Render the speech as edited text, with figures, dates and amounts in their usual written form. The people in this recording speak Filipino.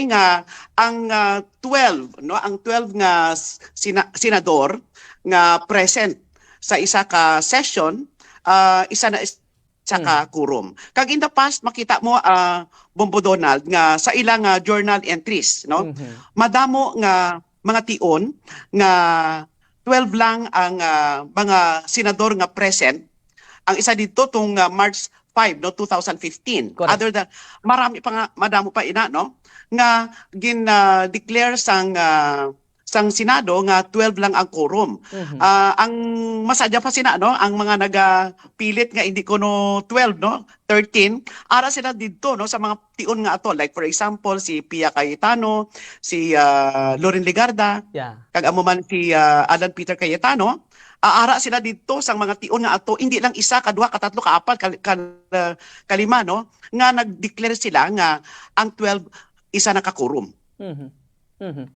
nga ang 12 no, ang 12 nga senador nga present sa isa ka session, isa na isa ka quorum. Kag in the past makita mo, Bombo Donald, nga sa ilang journal entries no, madamo nga mga tion nga 12 lang ang mga senador nga present. Ang isa dito tung March 5 no 2015. Correct. Other than marami pa nga, madamo pa ina no nga gin-declare sang Senado nga 12 lang ang quorum. Ang masadya pa sina no, ang mga nagapilit nga hindi ko no 12 no, 13 ara sila didto no sa mga tion nga ato, like for example si Pia Cayetano, si Loren Legarda, kag amo man si Alan Peter Cayetano. Aara sila dito sang mga tion nga ato, hindi lang isa, kadua, katatlo, kaapat, kalima no, nga nag-declare sila nga ang 12 isa na ka quorum.